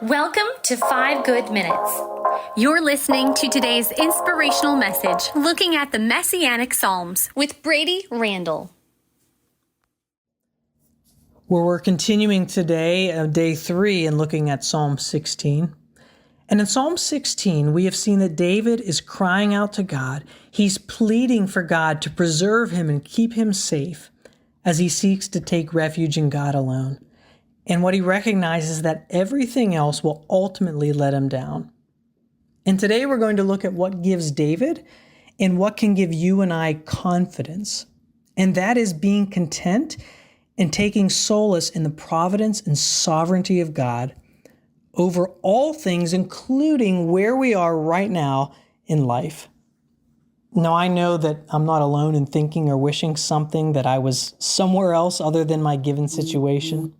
Welcome to 5 Good Minutes. You're listening to today's inspirational message, looking at the Messianic Psalms with Brady Randall. Well, we're continuing today, day 3, and looking at Psalm 16. And in Psalm 16, we have seen that David is crying out to God. He's pleading for God to preserve him and keep him safe as he seeks to take refuge in God alone. And what he recognizes that everything else will ultimately let him down. And today we're going to look at what gives David and what can give you and I confidence. And that is being content and taking solace in the providence and sovereignty of God over all things, including where we are right now in life. Now, I know that I'm not alone in thinking or wishing something that I was somewhere else other than my given situation.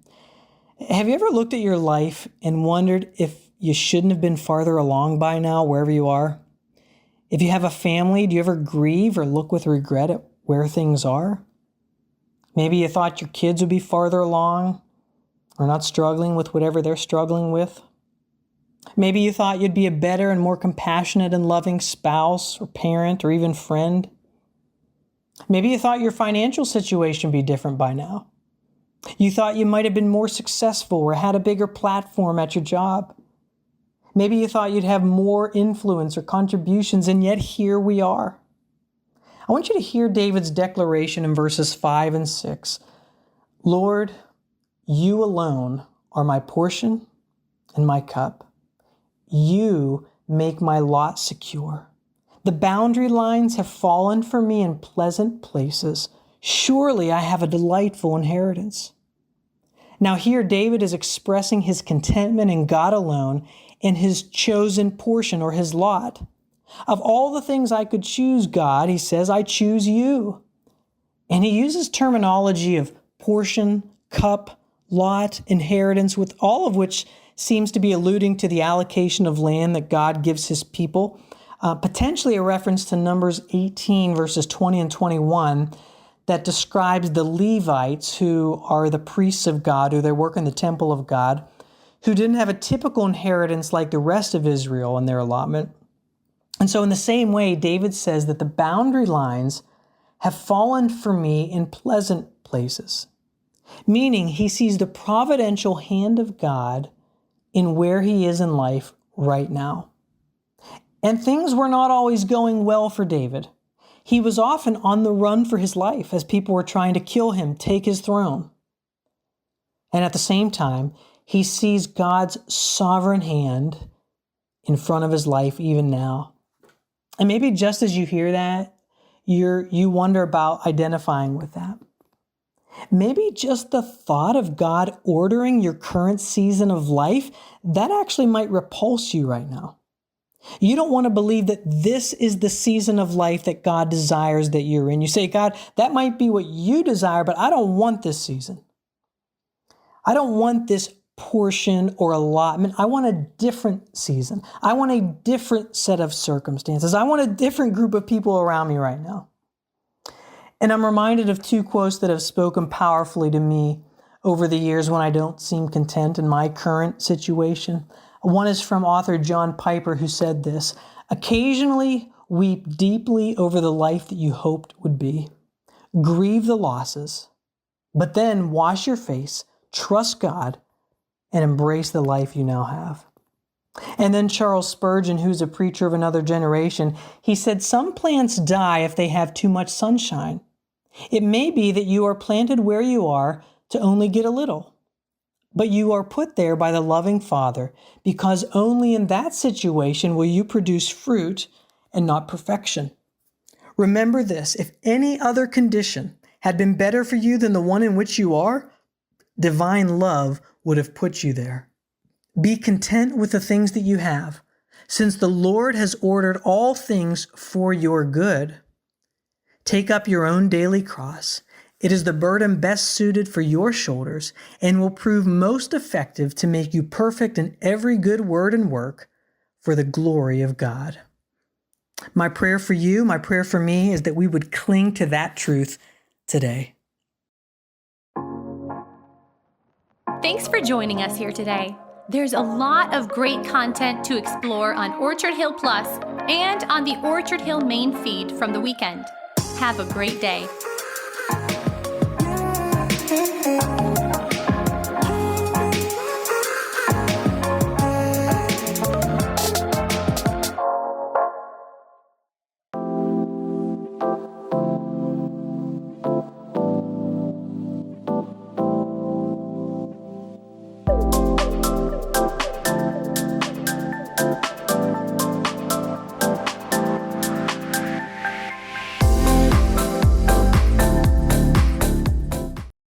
Have you ever looked at your life and wondered if you shouldn't have been farther along by now, wherever you are? If you have a family, do you ever grieve or look with regret at where things are? Maybe you thought your kids would be farther along or not struggling with whatever they're struggling with. Maybe you thought you'd be a better and more compassionate and loving spouse or parent or even friend. Maybe you thought your financial situation would be different by now. You thought you might have been more successful or had a bigger platform at your job. Maybe you thought you'd have more influence or contributions, and yet here we are. I want you to hear David's declaration in verses 5 and 6. Lord, you alone are my portion and my cup. You make my lot secure. The boundary lines have fallen for me in pleasant places. Surely I have a delightful inheritance. Now here David is expressing his contentment in God alone and his chosen portion or his lot. Of all the things I could choose, God, he says, I choose you. And he uses terminology of portion, cup, lot, inheritance, with all of which seems to be alluding to the allocation of land that God gives his people, potentially a reference to Numbers 18, verses 20 and 21, that describes the Levites, who are the priests of God, who they work in the temple of God, who didn't have a typical inheritance like the rest of Israel in their allotment. And so in the same way, David says that the boundary lines have fallen for me in pleasant places, meaning he sees the providential hand of God in where he is in life right now. And things were not always going well for David. He was often on the run for his life as people were trying to kill him, take his throne. And at the same time, he sees God's sovereign hand in front of his life even now. And maybe just as you hear that, you wonder about identifying with that. Maybe just the thought of God ordering your current season of life, that actually might repulse you right now. You don't want to believe that this is the season of life that God desires that you're in. You say, God, that might be what you desire, but I don't want this season. I don't want this portion or allotment. I want a different season. I want a different set of circumstances. I want a different group of people around me right now. And I'm reminded of 2 quotes that have spoken powerfully to me over the years when I don't seem content in my current situation. One is from author John Piper, who said this: occasionally weep deeply over the life that you hoped would be. Grieve the losses, but then wash your face, trust God, and embrace the life you now have. And then Charles Spurgeon, who's a preacher of another generation, he said, some plants die if they have too much sunshine. It may be that you are planted where you are to only get a little. But you are put there by the loving Father, because only in that situation will you produce fruit and not perfection. Remember this: if any other condition had been better for you than the one in which you are, divine love would have put you there. Be content with the things that you have, since the Lord has ordered all things for your good. Take up your own daily cross. It is the burden best suited for your shoulders and will prove most effective to make you perfect in every good word and work for the glory of God. My prayer for you, my prayer for me, is that we would cling to that truth today. Thanks for joining us here today. There's a lot of great content to explore on Orchard Hill Plus and on the Orchard Hill main feed from the weekend. Have a great day.